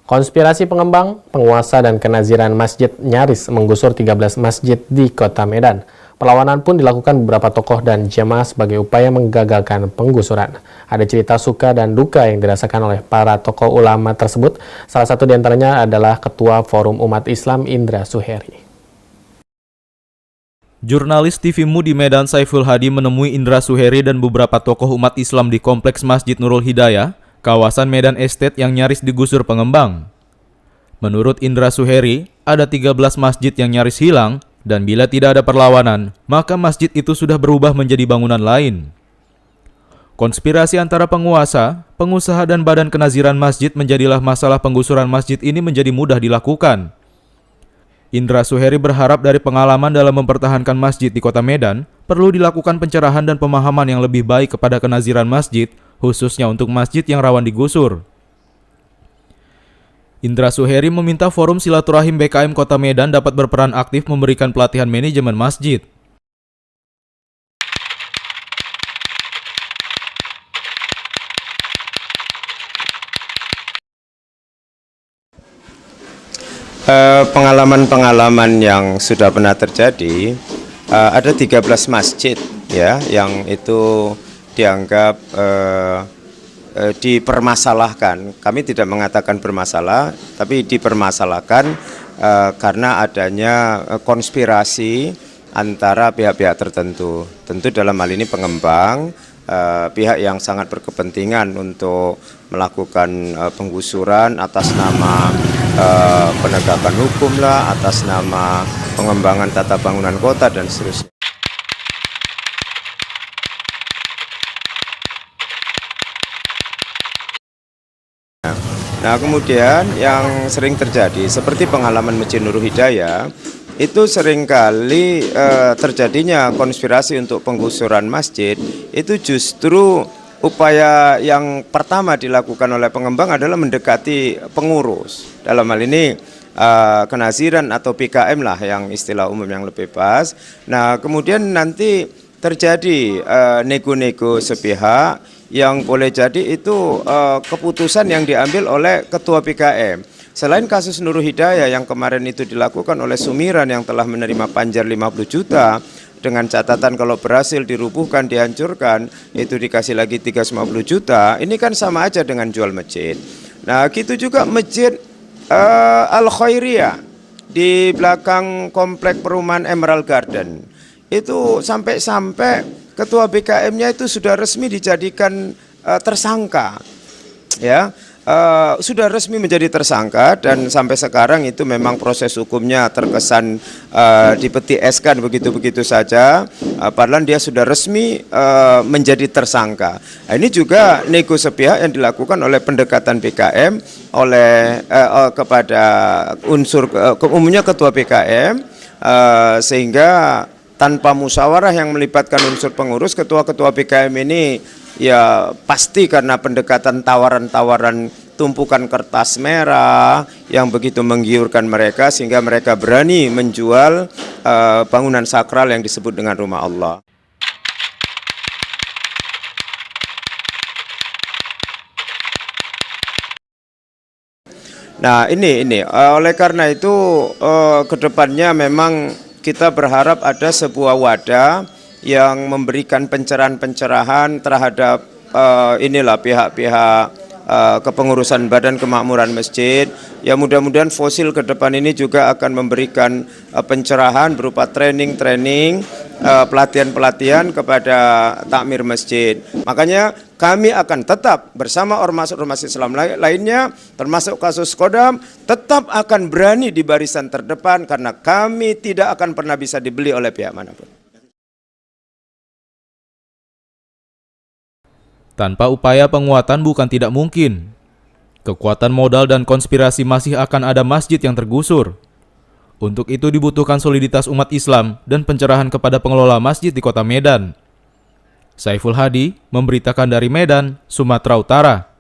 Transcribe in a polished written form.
Konspirasi pengembang, penguasa dan kenaziran masjid nyaris menggusur 13 masjid di kota Medan. Perlawanan pun dilakukan beberapa tokoh dan jemaah sebagai upaya menggagalkan penggusuran. Ada cerita suka dan duka yang dirasakan oleh para tokoh ulama tersebut. Salah satu diantaranya adalah Ketua Forum Umat Islam Indra Suheri. Jurnalis TV Mu di Medan Saiful Hadi menemui Indra Suheri dan beberapa tokoh umat Islam di Kompleks Masjid Nurul Hidayah, kawasan Medan Estate yang nyaris digusur pengembang. Menurut Indra Suheri, ada 13 masjid yang nyaris hilang, dan bila tidak ada perlawanan, maka masjid itu sudah berubah menjadi bangunan lain. Konspirasi antara penguasa, pengusaha dan badan kenaziran masjid menjadilah masalah penggusuran masjid ini menjadi mudah dilakukan. Indra Suheri berharap dari pengalaman dalam mempertahankan masjid di kota Medan, perlu dilakukan pencerahan dan pemahaman yang lebih baik kepada kenaziran masjid, khususnya untuk masjid yang rawan digusur. Indra Suheri meminta Forum Silaturahim BKM Kota Medan dapat berperan aktif memberikan pelatihan manajemen masjid. Pengalaman-pengalaman yang sudah pernah terjadi, ada 13 masjid ya yang itu dianggap dipermasalahkan. Kami tidak mengatakan bermasalah, tapi dipermasalahkan karena adanya konspirasi antara pihak-pihak tertentu. Tentu dalam hal ini pengembang, pihak yang sangat berkepentingan untuk melakukan penggusuran atas nama penegakan hukum lah, atas nama pengembangan tata bangunan kota dan seterusnya. Nah, kemudian yang sering terjadi seperti pengalaman Masjid Nurul Hidayah, itu seringkali terjadinya konspirasi untuk penggusuran masjid. Itu justru upaya yang pertama dilakukan oleh pengembang adalah mendekati pengurus. Dalam hal ini kenaziran atau PKM lah yang istilah umum yang lebih pas. Nah, kemudian nanti terjadi nego-nego sepihak yang boleh jadi itu keputusan yang diambil oleh ketua PKM. Selain kasus Nurul Hidayah yang kemarin itu dilakukan oleh Sumiran yang telah menerima panjar 50 juta, dengan catatan kalau berhasil dirubuhkan, dihancurkan, itu dikasih lagi 350 juta, ini kan sama aja dengan jual masjid. Nah, gitu juga Masjid Al-Khairiyah di belakang komplek perumahan Emerald Garden. Itu sampai ketua BKM-nya itu sudah resmi dijadikan tersangka. Ya. Sudah resmi menjadi tersangka dan sampai sekarang itu memang proses hukumnya terkesan dipeti eskan begitu-begitu saja, padahal dia sudah resmi menjadi tersangka. Nah, ini juga nego sepihak yang dilakukan oleh pendekatan PKM oleh kepada unsur umumnya ketua PKM, sehingga tanpa musyawarah yang melibatkan unsur pengurus, ketua-ketua PKM ini ya pasti karena pendekatan tawaran-tawaran tumpukan kertas merah yang begitu menggiurkan mereka sehingga mereka berani menjual bangunan sakral yang disebut dengan rumah Allah. Nah, ini oleh karena itu kedepannya memang kita berharap ada sebuah wadah yang memberikan pencerahan-pencerahan terhadap inilah pihak-pihak kepengurusan Badan Kemakmuran Masjid. Ya, mudah-mudahan Fosil ke depan ini juga akan memberikan pencerahan berupa training-training, pelatihan-pelatihan kepada takmir masjid. Makanya kami akan tetap bersama ormas-ormas Islam lainnya, termasuk kasus Kodam, tetap akan berani di barisan terdepan karena kami tidak akan pernah bisa dibeli oleh pihak manapun. Tanpa upaya penguatan bukan tidak mungkin. Kekuatan modal dan konspirasi masih akan ada masjid yang tergusur. Untuk itu dibutuhkan soliditas umat Islam dan pencerahan kepada pengelola masjid di kota Medan. Saiful Hadi memberitakan dari Medan, Sumatera Utara.